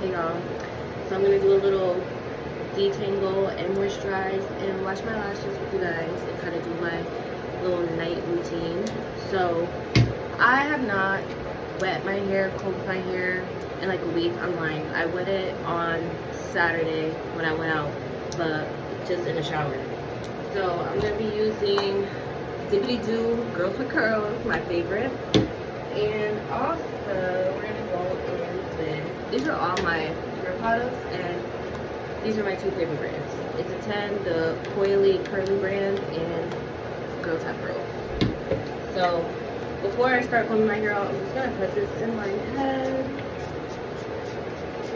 Hey y'all. So I'm gonna do a little detangle and moisturize and wash my lashes with you guys and kind of do my little night routine. So I have not wet my hair, combed my hair in like a week. I'm lying. I wet it on Saturday when I went out, but just in the shower. So I'm gonna be using Dippity Doo Girls with Curls, my favorite. And also we're gonna go in with, these are all my hair products, and these are my two favorite brands. It's a 10, the Coily Curly brand, and Girls Have Curls. So before I start combing my hair out, I'm just gonna put this in my head.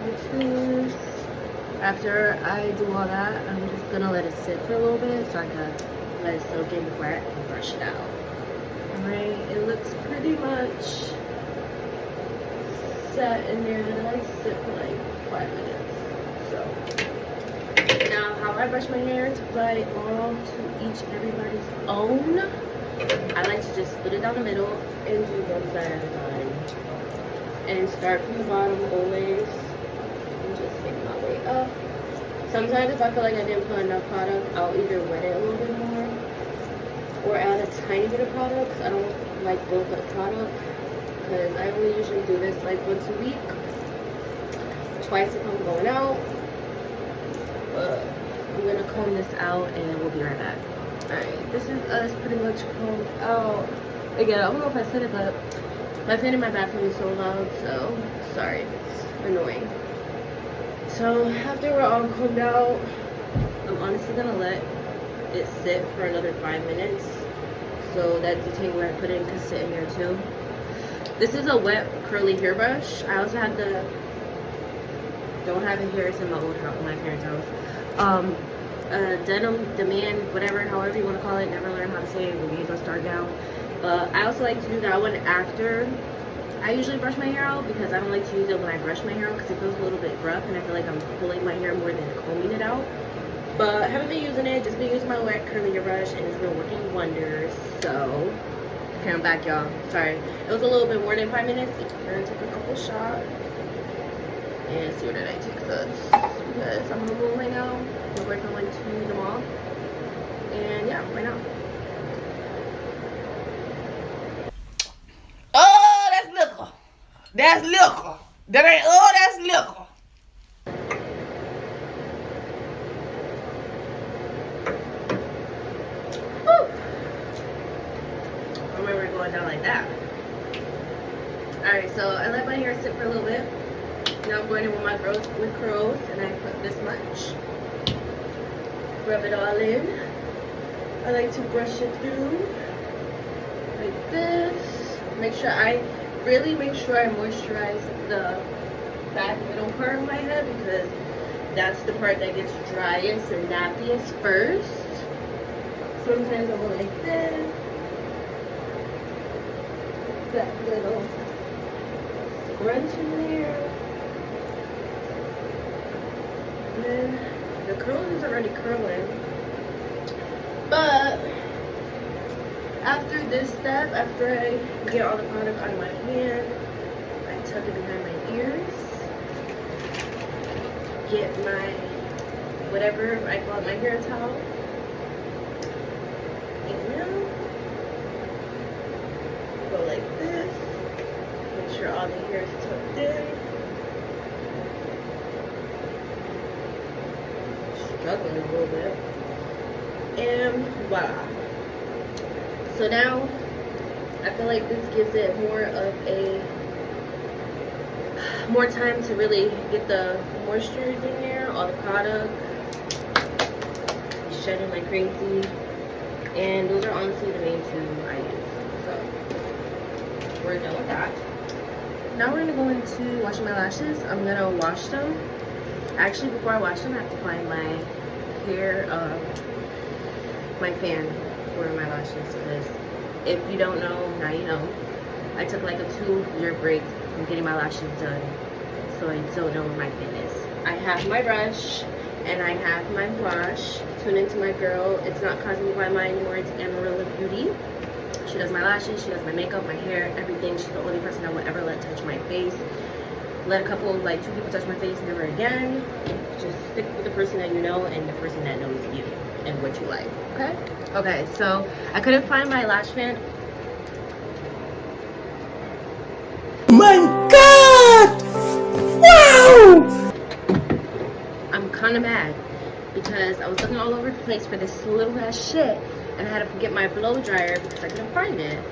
Like this. After I do all that, I'm just gonna let it sit for a little bit so I can let it soak in before I can brush it out. Alright, it looks pretty much set in there, and I sit for like 5 minutes. So now how I brush my hair to apply all to each and everybody's own. I like to just split it down the middle and do one side at a time. And start from the bottom always. And just make my way up. Sometimes if I feel like I didn't put enough product, I'll either wet it a little bit more or add a tiny bit of product. I don't like bulk up product because I only usually do this like once a week. Twice if I'm going out. But I'm gonna comb this out and we'll be right back. Alright, this is us pretty much combed out. Again, I don't know if I said it, but my fan in my bathroom is so loud, so sorry if it's annoying. So after we're all combed out, I'm honestly gonna let it sit for another 5 minutes so that detangler I put in can sit in there too. This is a wet curly hairbrush. I also have the, don't have it here, it's in my old house, my parents' house. Denim Demand, whatever, however you want to call it. Never learned how to say it. We're gonna start down. But I also like to do that one after I usually brush my hair out, because I don't like to use it when I brush my hair out because it feels a little bit rough and I feel like I'm pulling my hair more than combing it out. But I haven't been using it, just been using my wet curly hairbrush, and it's been working wonders. So okay, I'm back, y'all. Sorry, it was a little bit more than 5 minutes. We're gonna take a couple shots and see where the night takes us, because I'm gonna room right now. My boyfriend went to the mall, and yeah, right now. Oh, that's liquor. That's liquor. That ain't, oh, that's liquor. I remember going down like that. Alright, so I let my hair sit for a little bit. Now I'm going in with my Girls with Curls, and I put this much. Rub it all in. I like to brush it through like this. Make sure I moisturize the back middle part of my head, because that's the part that gets driest and nappiest first. Sometimes I'll go like this. That little scrunch in there. And then the curls is already curling. But after this step, after I get all the product out of my hand, I tuck it behind my ears. Get my, whatever I call it, my hair towel. And go like this. Make sure all the hair is tucked in. Struggling a little bit. And voila. So now I feel like this gives it more time to really get the moistures in there, all the product. It's shedding like crazy. And those are honestly the main two I use. So we're done with that. Now we're gonna go into washing my lashes. I'm gonna wash them. Actually, before I wash them, I have to find my hair, my fan for my lashes, because if you don't know, now you know. I took like a 2-year break from getting my lashes done, so I don't know where my fan is. I have my brush and I have my wash. Tune into my girl. It's not Cosme by Mine anymore, it's Amarilla Beauty. She does my lashes, she does my makeup, my hair, everything. She's the only person I would ever let touch my face. let a couple, like 2 people touch my face, never again. Just stick with the person that you know and the person that knows you and what you like, okay? Okay, so I couldn't find my lash fan. My God! Wow! I'm kind of mad because I was looking all over the place for this little ass shit and I had to get my blow dryer because I couldn't find it.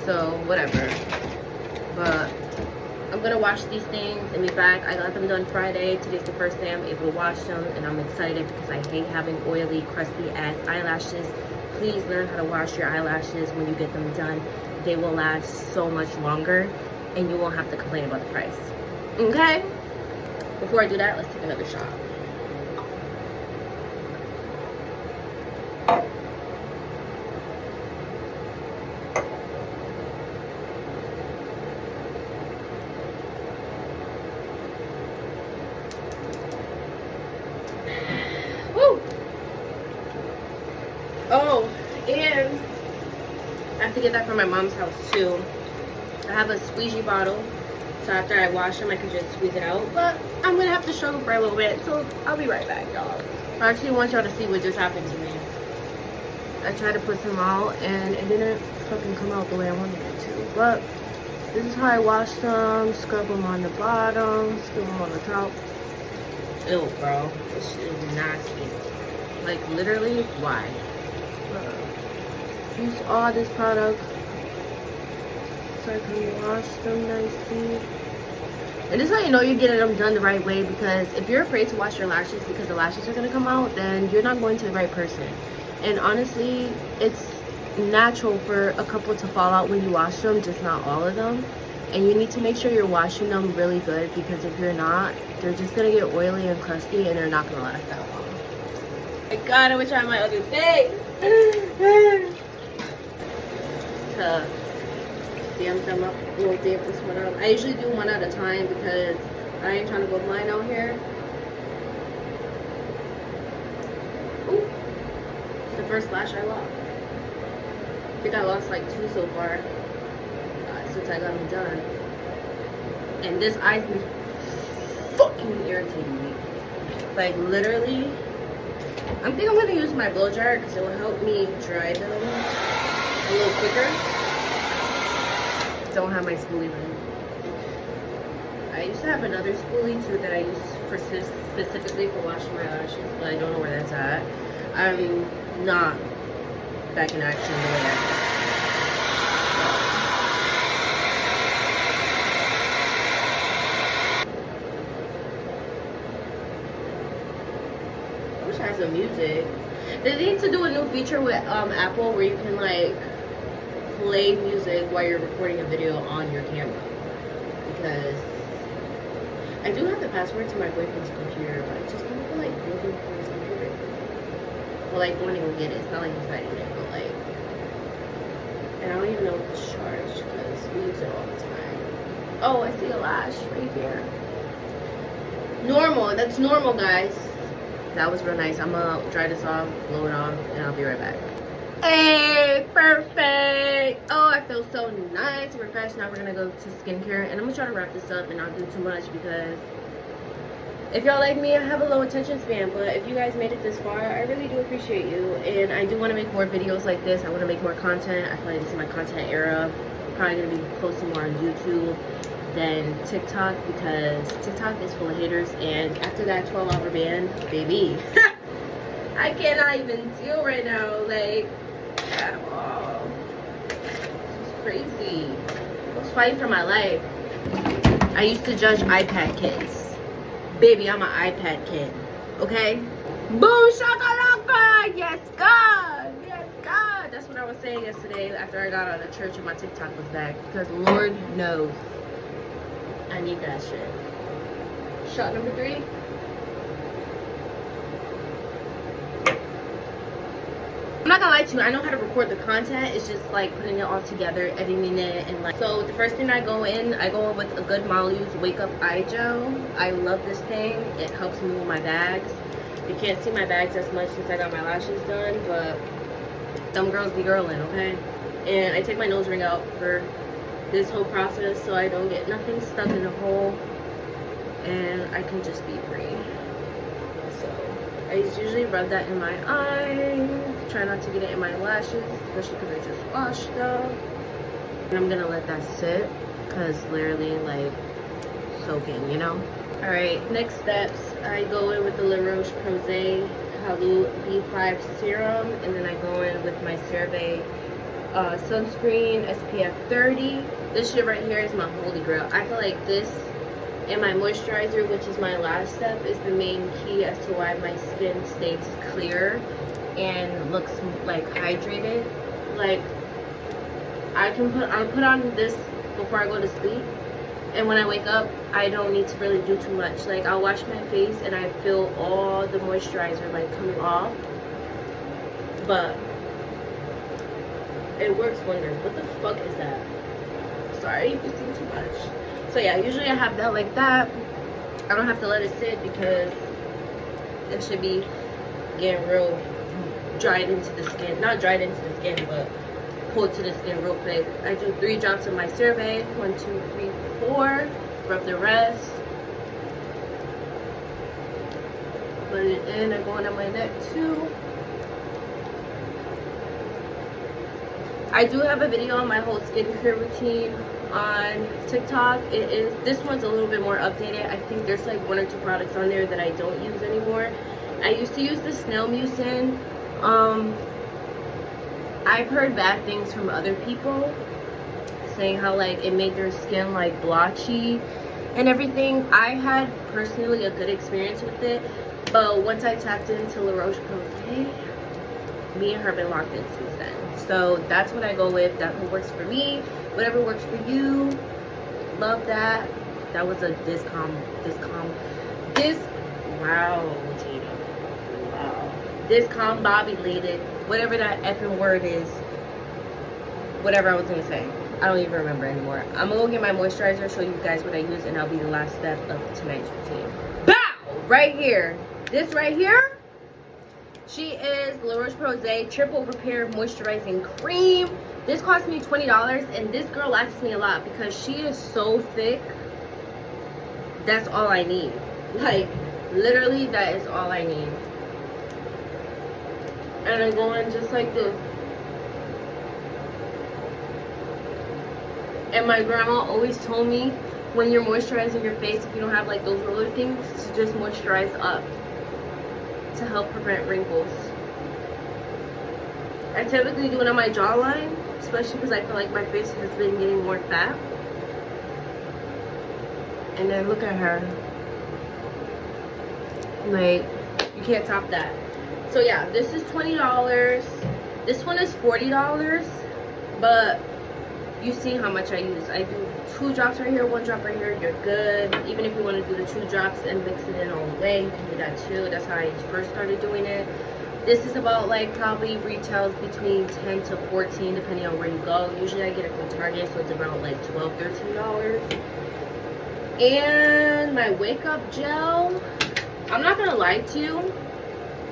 So whatever, but I'm gonna wash these things and be back. I got them done Friday. Today's the first day I'm able to wash them, and I'm excited because I hate having oily, crusty ass eyelashes. Please learn how to wash your eyelashes when you get them done. They will last so much longer and you won't have to complain about the price, okay? Before I do that, let's take another shot. Woo! Oh, and I have to get that from my mom's house too. I have a squeegee bottle, so after I wash them I can just squeeze it out, but I'm gonna have to struggle for a little bit, so I'll be right back, y'all. I actually want y'all to see what just happened to me. I tried to put some out and it didn't fucking come out the way I wanted it to, but this is how I wash them. Scrub them on the bottom, scrub them on the top. Ew, bro, this shit is nasty. Like, literally, why? Use all this product so I can wash them nicely. And this is how you know you're getting them done the right way, because if you're afraid to wash your lashes because the lashes are going to come out, then you're not going to the right person. And honestly, it's natural for a couple to fall out when you wash them, just not all of them. And you need to make sure you're washing them really good, because if you're not, they're just going to get oily and crusty and they're not going to last that long. I gotta try my other thing. To damp them up, damp this one up. I usually do one at a time because I ain't trying to go blind out here. Ooh, it's the first lash I lost. I think I lost like 2 so far since I got them done. And this eye's been fucking irritating me. Like, literally. I think I'm gonna use my blow dryer because it will help me dry them a little quicker. Don't have my spoolie right. I used to have another spoolie too that I use for specifically for washing my lashes, but I don't know where that's at. I'm not back in action the way I was. I wish I had some music. They need to do a new feature with Apple where you can like play music while you're recording a video on your camera, because I do have the password to my boyfriend's computer, but I just don't feel like looking for his computer. Well, like going to go get it. It's not like he's hiding it, but like, and I don't even know if it's charged because we use it all the time. Oh, I see a lash right here. Normal. That's normal, guys. That was real nice. I'm gonna dry this off, blow it off, and I'll be right back. Hey, perfect. Oh, I feel so nice and refreshed. Now we're gonna go to skincare, and I'm gonna try to wrap this up and not do too much, because if y'all like me, I have a low attention span, but if you guys made it this far, I really do appreciate you. And I do want to make more videos like this. I want to make more content. I feel like this is my content era. I'm probably gonna be posting more on YouTube than TikTok, because TikTok is full of haters, and after that 12-hour ban, baby, I cannot even deal right now, like, at all. This is crazy. I was fighting for my life. I used to judge iPad kids. Baby, I'm an iPad kid, okay? Boom shakalaka! Yes, God! Yes, God! That's what I was saying yesterday after I got out of church and my TikTok was back, because Lord knows I need that shit. Shot number 3. I'm not gonna lie to you, I know how to record the content. It's just like putting it all together, editing it, and like. So the first thing I go in with a good Molly's Wake Up Eye Gel. I love this thing. It helps me with my bags. You can't see my bags as much since I got my lashes done, but them girls be girling, okay? And I take my nose ring out for this whole process so I don't get nothing stuck in a hole and I can just be free. So I usually rub that in my eye, try not to get it in my lashes, especially because I just washed them. And I'm gonna let that sit because literally like soaking, you know. All right, next steps, I go in with the La Roche-Posay Halu B5 serum, and then I go in with my CeraVe sunscreen SPF 30. This shit right here is my holy grail. I feel like this and my moisturizer, which is my last step, is the main key as to why my skin stays clear and looks like hydrated. Like I put on this before I go to sleep, and when I wake up I don't need to really do too much. Like I'll wash my face and I feel all the moisturizer like coming off, but it works wonders. What the fuck is that? Sorry if you see too much. So yeah, usually I have that like that. I don't have to let it sit because it should be getting real dried into the skin. Not dried into the skin, but pulled to the skin real quick. I do 3 drops of my CeraVe. 1, 2, 3, 4. Rub the rest. Put it in. I go on my neck too. I do have a video on my whole skincare routine on TikTok. This one's a little bit more updated. I think there's like 1 or 2 products on there that I don't use anymore. I used to use the Snail Mucin. I've heard bad things from other people saying how like it made their skin like blotchy and everything. I had personally a good experience with it, but once I tapped into La Roche-Posay, me and her have been locked in since then. So that's what I go with. That's what works for me. Whatever works for you. Love that. That was a discombobulated, whatever that effing word is. Whatever I was gonna say. I don't even remember anymore. I'm gonna go get my moisturizer, show you guys what I use, and that'll be the last step of tonight's routine. Bow! Right here. This right here. She is La Roche-Posay Triple Repair Moisturizing Cream. This cost me $20, and this girl likes me a lot because she is so thick. That's all I need. Like, literally, that is all I need. And I go in just like this. And my grandma always told me, when you're moisturizing your face, if you don't have like those roller things, to just moisturize up to help prevent wrinkles. I typically do it on my jawline, especially because I feel like my face has been getting more fat. And then look at her. Like, you can't top that. So yeah, this is $20. This one is $40, but you see how much I use. I do 2 drops right here, 1 drop right here. You're good. Even if you want to do the 2 drops and mix it in all the way, you can do that too. That's how I first started doing it. This is about like probably retails between 10 to 14 depending on where you go. Usually I get it from Target, so it's around like $12, $13. And my wake up gel, I'm not gonna lie to you.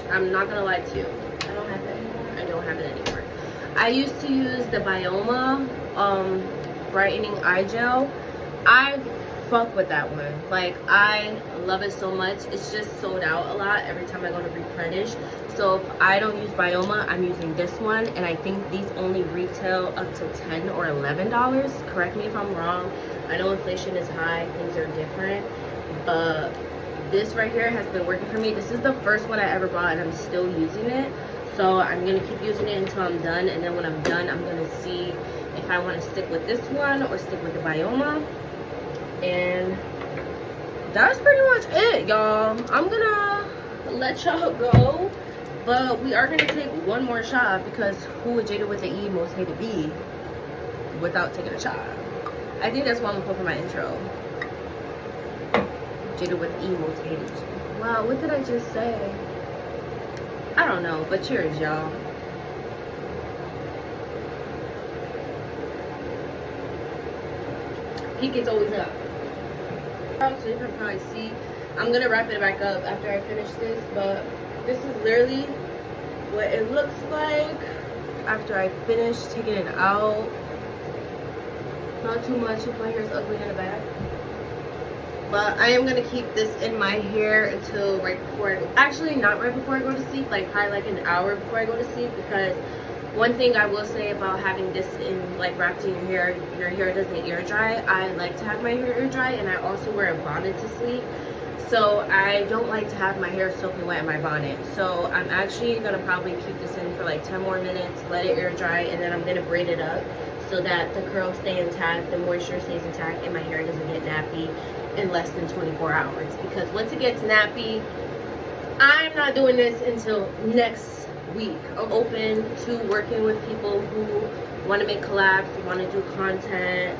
I'm not gonna lie to you. I don't have it anymore. I don't have it anymore. I used to use the Bioma brightening eye gel. I fuck with that one. Like, I love it so much. It's just sold out a lot every time I go to replenish. So if I don't use Bioma, I'm using this one, and I think these only retail up to $10 or $11. Correct me if I'm wrong. I know inflation is high, things are different, but this right here has been working for me. This is the first one I ever bought, and I'm still using it. So I'm gonna keep using it until I'm done, and then when I'm done, I'm gonna see if I want to stick with this one or stick with the Bioma. And that's pretty much it, y'all. I'm gonna let y'all go, but we are gonna take one more shot because who would Jada with the E most hated be without taking a shot? I think that's what I'm gonna put for my intro. Jada with E most hated. Wow, what did I just say? I don't know, but cheers, y'all. Peak is always up. So you can probably see, I'm gonna wrap it back up after I finish this, but this is literally what it looks like after I finish taking it out. Not too much if my hair is ugly in the back. But I am gonna keep this in my hair until right before Actually, not right before I go to sleep, like probably like an hour before I go to sleep, because one thing I will say about having this in, like, wrapped in your hair doesn't air dry. I like to have my hair air dry, and I also wear a bonnet to sleep. So I don't like to have my hair soaking wet in my bonnet. So I'm actually gonna probably keep this in for like 10 more minutes, let it air dry, and then I'm gonna braid it up so that the curls stay intact, the moisture stays intact, and my hair doesn't get nappy in less than 24 hours. Because once it gets nappy, I'm not doing this until next week. I'm open to working with people who want to make collabs, want to do content,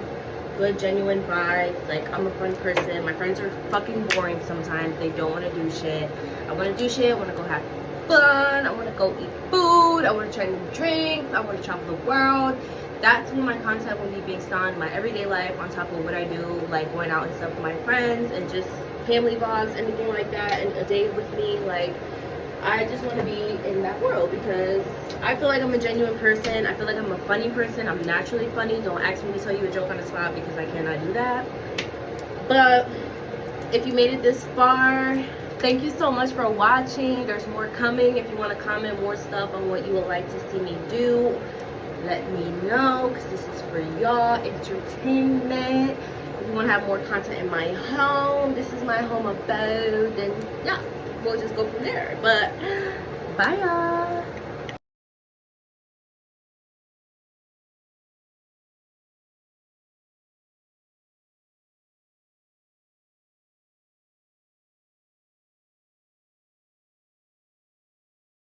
good genuine vibes. Like, I'm a fun person. My friends are fucking boring sometimes. They don't want to do shit. I want to do shit. I want to go have fun. I want to go eat food. I want to try new drinks. I want to travel the world. That's what my content will be based on, my everyday life on top of what I do, like going out and stuff with my friends and just family vlogs, anything like that, and a day with me. Like, I just want to be in that world because I feel like I'm a genuine person. I feel like I'm a funny person. I'm naturally funny. Don't ask me to tell you a joke on the spot because I cannot do that. But if you made it this far, thank you so much for watching. There's more coming. If you want to comment more stuff on what you would like to see me do, let me know, because this is for y'all entertainment. If you want to have more content in my home, this is my home abode, and yeah, we'll just go from there. But bye y'all.